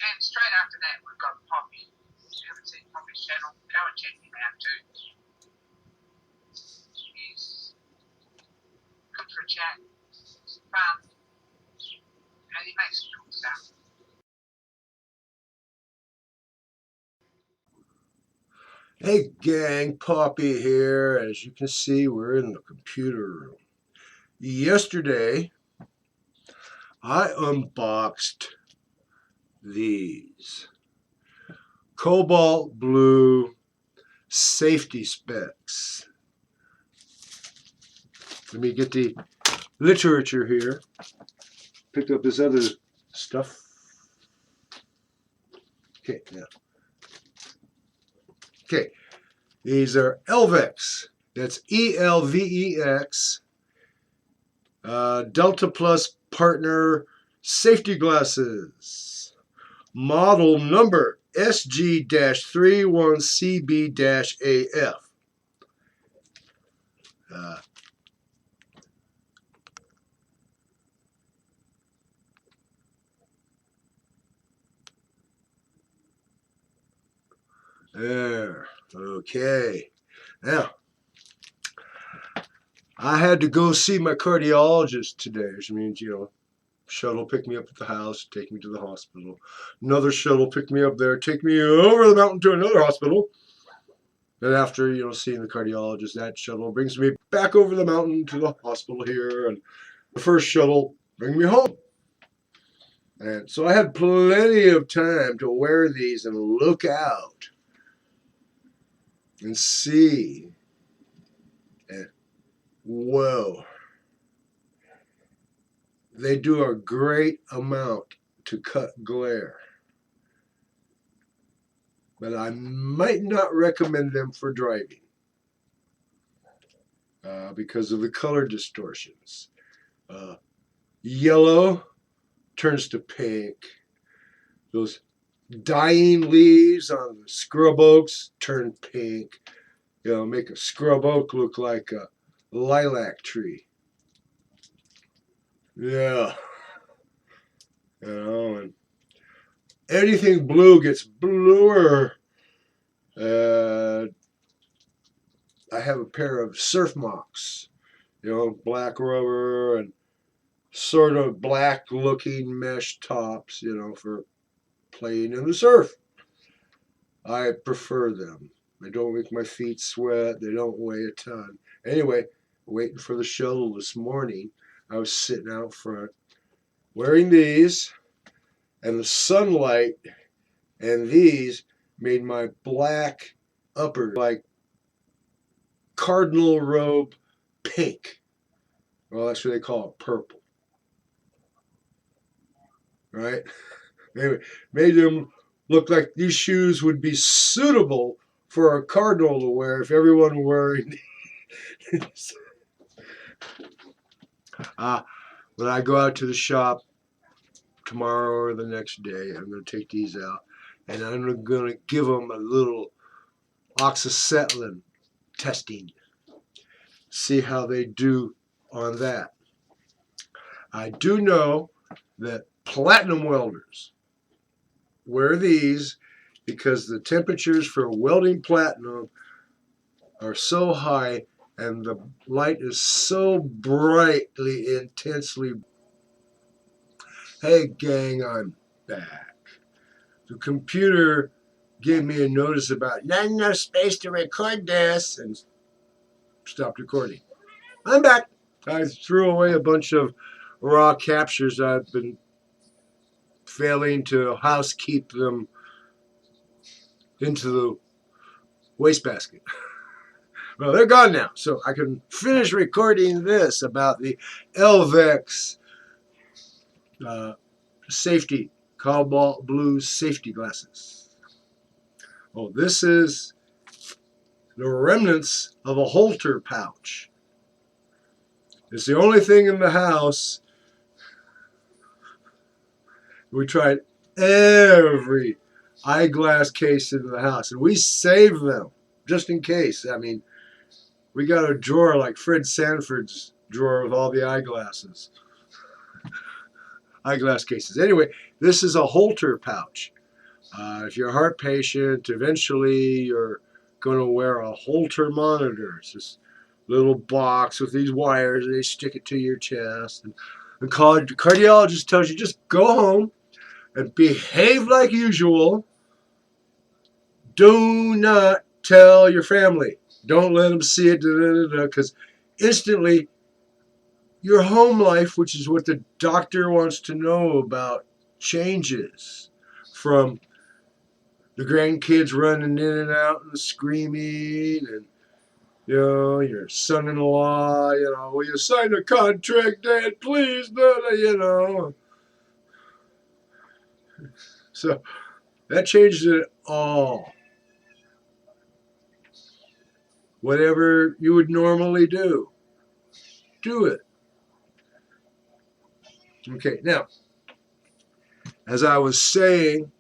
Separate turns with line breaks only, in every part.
And straight after that, we've got Poppy. If you haven't seen Poppy's channel, go and check him out too. He's good for a chat. He's fun. And he makes cool stuff.
Hey gang, Poppy here. As you can see, we're in the computer room. Yesterday, I unboxed these cobalt blue safety specs. Let me get the literature here. Picked up this other stuff. Okay, now. Okay, these are elvex. That's ELVEX. Delta Plus Partner Safety Glasses. Model number SG-31CB-AF. There. Okay. Now, I had to go see my cardiologist today, which means, shuttle pick me up at the house, take me to the hospital. Another shuttle pick me up there, take me over the mountain to another hospital. And after, seeing the cardiologist, that shuttle brings me back over the mountain to the hospital here. And the first shuttle brings me home. And so I had plenty of time to wear these and look out and see. And whoa. They do a great amount to cut glare. But I might not recommend them for driving because of the color distortions. Yellow turns to pink. Those dying leaves on the scrub oaks turn pink. Make a scrub oak look like a lilac tree. Yeah. And anything blue gets bluer. I have a pair of surf mocks, black rubber and sort of black looking mesh tops, for playing in the surf. I prefer them. They don't make my feet sweat. They don't weigh a ton. Anyway, waiting for the shuttle this morning, I was sitting out front wearing these, and the sunlight and these made my black upper like cardinal robe pink. Well, that's what they call it, purple. Right? Anyway, made them look like these shoes would be suitable for a cardinal to wear if everyone were wearing these. When I go out to the shop tomorrow or the next day, I'm going to take these out and I'm going to give them a little oxyacetylene testing. See how they do on that. I do know that platinum welders wear these because the temperatures for welding platinum are so high and the light is so brightly, intensely. Hey gang, I'm back. The computer gave me a notice about not enough space to record this and stopped recording. I'm back. I threw away a bunch of raw captures. I've been failing to housekeep them into the wastebasket. Well, they're gone now, so I can finish recording this about the elvex safety, cobalt blue safety glasses. Oh, this is the remnants of a halter pouch. It's the only thing in the house. We tried every eyeglass case in the house, and we saved them just in case. I mean, we got a drawer like Fred Sanford's drawer with all the eyeglasses. Eyeglass cases. Anyway, this is a halter pouch. If you're a heart patient, eventually you're going to wear a Holter monitor. It's this little box with these wires, and they stick it to your chest. And the cardiologist tells you just go home and behave like usual. Do not tell your family. Don't let them see it, because instantly your home life, which is what the doctor wants to know about, changes from the grandkids running in and out and screaming, and your son-in-law, will you sign a contract, Dad, please, So that changes it all. Whatever you would normally do it. Okay, now, as I was saying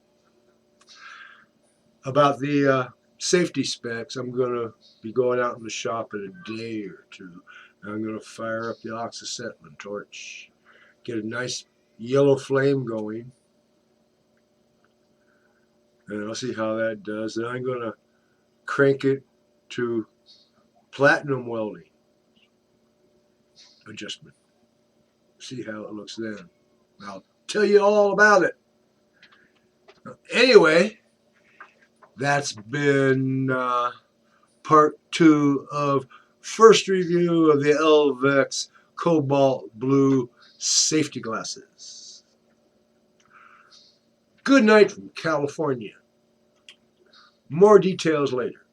about the safety specs, I'm going to be going out in the shop in a day or two. And I'm going to fire up the oxyacetylene torch, get a nice yellow flame going, and I'll see how that does. And I'm going to crank it to platinum welding adjustment. See how it looks then. I'll tell you all about it. Anyway, that's been part 2 of first review of the elvex cobalt blue safety glasses. Good night from California. More details later.